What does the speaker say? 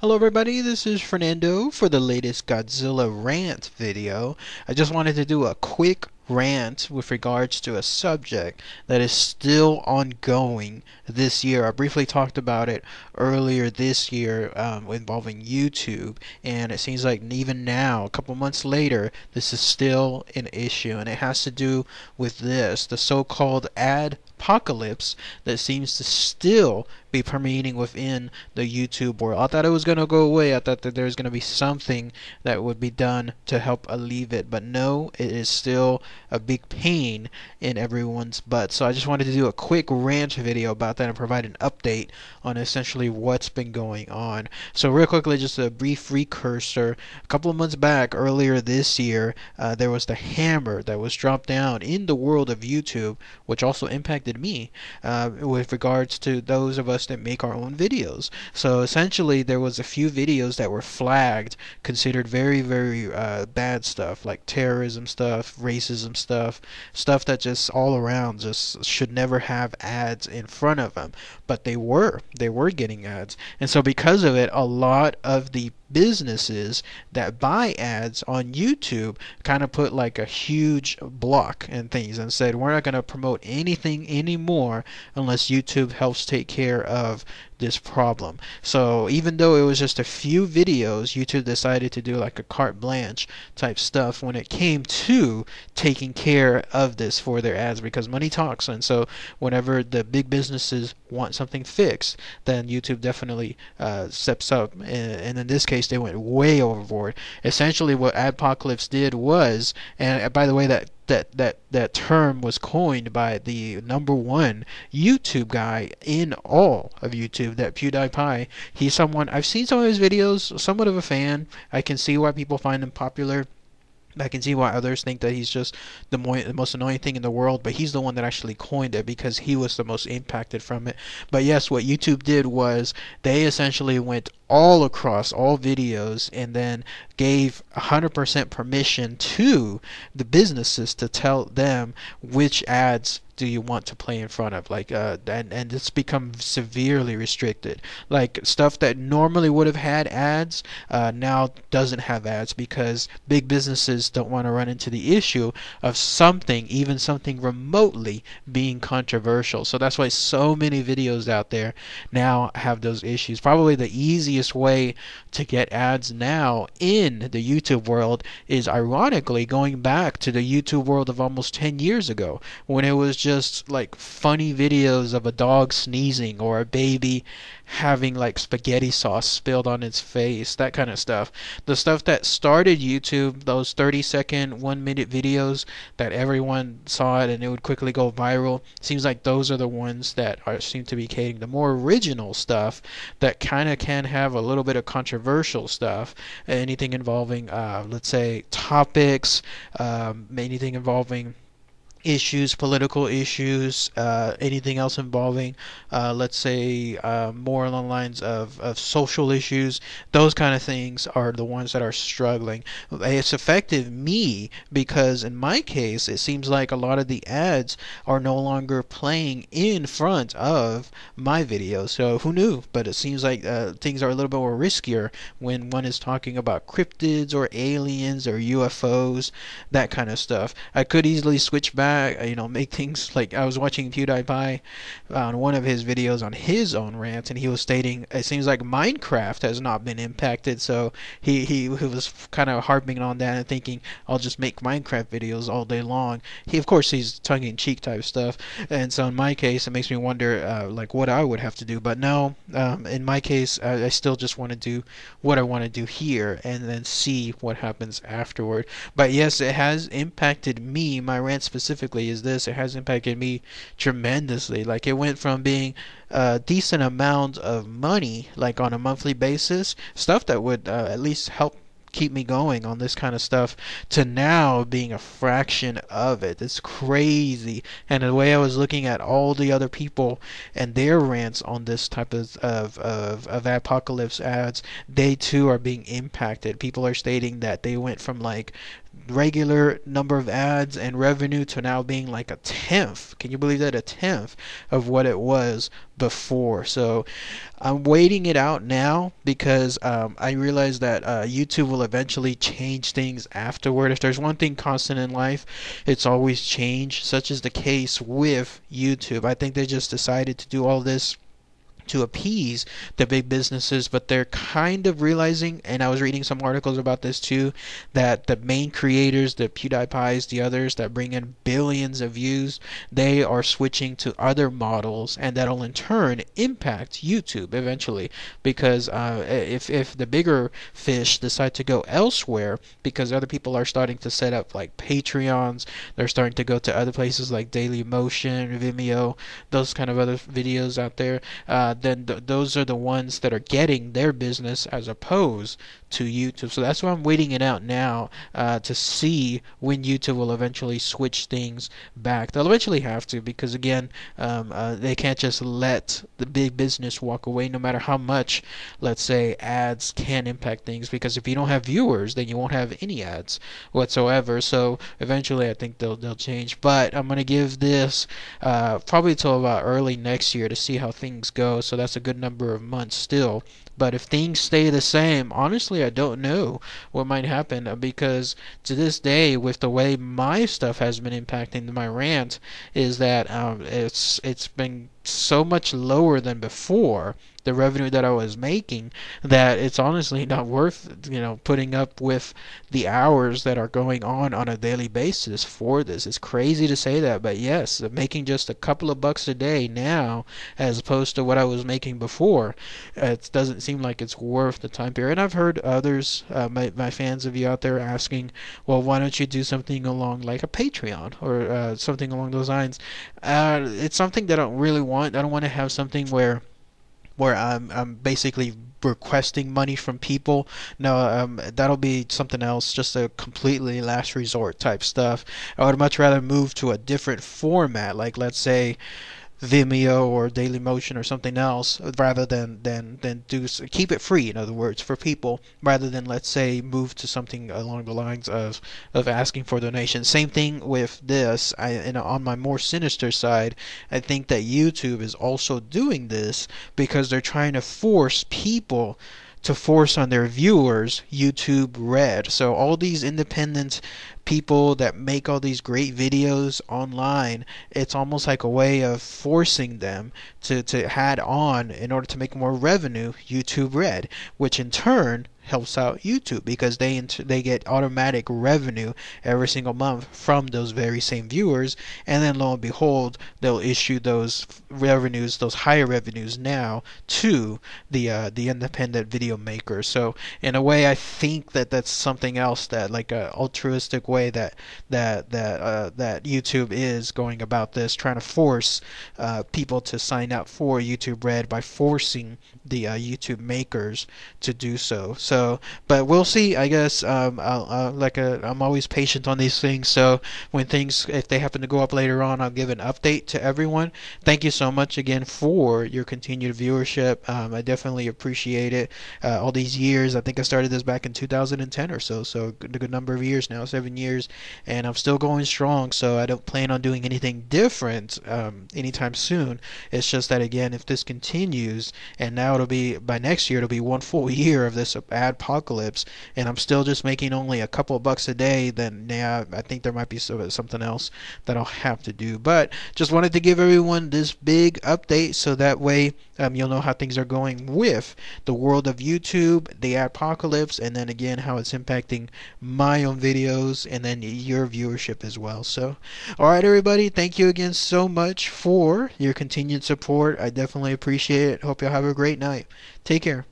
Hello everybody, this is Fernando for the latest Godzilla Rant video. I just wanted to do a quick rant with regards to a subject that is still ongoing this year. I briefly talked about it earlier this year involving YouTube, and it seems like even now, a couple months later, this is still an issue, and it has to do with the so-called adpocalypse that seems to still be permeating within the YouTube world. I thought it was going to go away. I thought that there was going to be something that would be done to help alleviate it, but no, it is still a big pain in everyone's butt. So I just wanted to do a quick rant video about that and provide an update on essentially what's been going on. So real quickly, just a brief precursor. A couple of months back, earlier this year, there was the hammer that was dropped down in the world of YouTube, which also impacted me with regards to those of us that make our own videos. So essentially, there was a few videos that were flagged, considered very, very bad stuff, like terrorism stuff, racism stuff that just all around just should never have ads in front of them. But they were getting ads, and so because of it, a lot of the businesses that buy ads on YouTube kind of put like a huge block and things and said, we're not going to promote anything anymore unless YouTube helps take care of this problem. So even though it was just a few videos, YouTube decided to do like a carte blanche type stuff when it came to taking care of this for their ads, because money talks. And so whenever the big businesses want something fixed, then YouTube definitely steps up, and in this case they went way overboard. Essentially what Adpocaplyse did was, and by the way, that term was coined by the #1 YouTube guy in all of YouTube, that PewDiePie. He's someone, I've seen some of his videos, somewhat of a fan. I can see why people find him popular. I can see why others think that he's just the most annoying thing in the world, but he's the one that actually coined it because he was the most impacted from it. But yes, what YouTube did was they essentially went all across all videos and then gave 100% permission to the businesses to tell them which ads do you want to play in front of, like and it's become severely restricted. Like stuff that normally would have had ads now doesn't have ads because big businesses don't want to run into the issue of something, even something remotely, being controversial. So that's why so many videos out there now have those issues. Probably the easiest way to get ads now in the YouTube world is ironically going back to the YouTube world of almost 10 years ago, when it was just like funny videos of a dog sneezing or a baby having like spaghetti sauce spilled on its face, that kind of stuff. The stuff that started YouTube, those 30-second, 1-minute videos that everyone saw it and it would quickly go viral, seems like those are the ones that seem to be catering. The more original stuff that kind of can have a little bit of controversial stuff, anything involving let's say topics, anything involving issues, political issues, anything else involving, let's say, more along the lines of social issues. Those kind of things are the ones that are struggling. It's affected me because in my case, it seems like a lot of the ads are no longer playing in front of my videos. So who knew? But it seems like things are a little bit more riskier when one is talking about cryptids or aliens or UFOs, that kind of stuff. I could easily switch back, make things like, I was watching PewDiePie on one of his videos on his own rant, and he was stating it seems like Minecraft has not been impacted, so he was kind of harping on that and thinking I'll just make Minecraft videos all day long. Of course he's tongue-in-cheek type stuff, and so in my case it makes me wonder like what I would have to do. But no, in my case I still just want to do what I want to do here and then see what happens afterward. But yes, it has impacted me. My rant specifically is this: it has impacted me tremendously. Like, it went from being a decent amount of money, like on a monthly basis, stuff that would at least help keep me going on this kind of stuff, to now being a fraction of it. It's crazy. And the way I was looking at all the other people and their rants on this type of apocalypse ads, they too are being impacted. People are stating that they went from like regular number of ads and revenue to now being like a tenth. Can you believe that? A tenth of what it was before. So I'm waiting it out now because I realize that YouTube will eventually change things afterward. If there's one thing constant in life, it's always change. Such is the case with YouTube. I think they just decided to do all this to appease the big businesses, but they're kind of realizing, and I was reading some articles about this too, that the main creators, the PewDiePies, the others that bring in billions of views, they are switching to other models, and that'll in turn impact YouTube eventually, because if the bigger fish decide to go elsewhere, because other people are starting to set up like Patreons, they're starting to go to other places like Dailymotion, Vimeo, those kind of other videos out there, then those are the ones that are getting their business as opposed to YouTube. So that's why I'm waiting it out now to see when YouTube will eventually switch things back. They'll eventually have to, because again, they can't just let the big business walk away, no matter how much, let's say, ads can impact things, because if you don't have viewers, then you won't have any ads whatsoever. So eventually I think they'll change, but I'm going to give this probably till about early next year to see how things go. So that's a good number of months still. But if things stay the same, honestly, I don't know what might happen, because to this day, with the way my stuff has been impacting my rant, is that it's been so much lower than before, the revenue that I was making, that it's honestly not worth, putting up with the hours that are going on a daily basis for this. It's crazy to say that, but yes, making just a couple of bucks a day now as opposed to what I was making before, it doesn't seem like it's worth the time period. And I've heard others, my fans of you out there asking, well, why don't you do something along like a Patreon or something along those lines? It's something that I don't really want. I don't want to have something where I'm basically requesting money from people. No, that'll be something else, just a completely last resort type stuff. I would much rather move to a different format, like let's say Vimeo or Dailymotion or something else, rather than keep it free, in other words, for people, rather than, let's say, move to something along the lines of asking for donations. Same thing with this. On my more sinister side, I think that YouTube is also doing this because they're trying to force people to force on their viewers YouTube Red. So all these independent people that make all these great videos online, it's almost like a way of forcing them to add on, in order to make more revenue, YouTube Red, which in turn helps out YouTube, because they get automatic revenue every single month from those very same viewers, and then lo and behold, they'll issue those revenues, those higher revenues now, to the independent video makers. So in a way, I think that that's something else, that like a altruistic way that YouTube is going about this, trying to force people to sign up for YouTube Red by forcing the YouTube makers to do so. So, but we'll see. I guess I'm always patient on these things. So when things, if they happen to go up later on, I'll give an update to everyone. Thank you so much again for your continued viewership. I definitely appreciate it. All these years, I think I started this back in 2010 or so. So a good number of years now, 7 years, and I'm still going strong. So I don't plan on doing anything different anytime soon. It's just that, again, if this continues, and now it'll be, by next year, it'll be 1 full year of this adpocalypse, and I'm still just making only a couple of bucks a day, then yeah, I think there might be something else that I'll have to do. But just wanted to give everyone this big update, so that way you'll know how things are going with the world of YouTube, the adpocalypse, and then again how it's impacting my own videos, and then your viewership as well. So alright everybody, thank you again so much for your continued support. I definitely appreciate it. Hope y'all have a great night. Take care.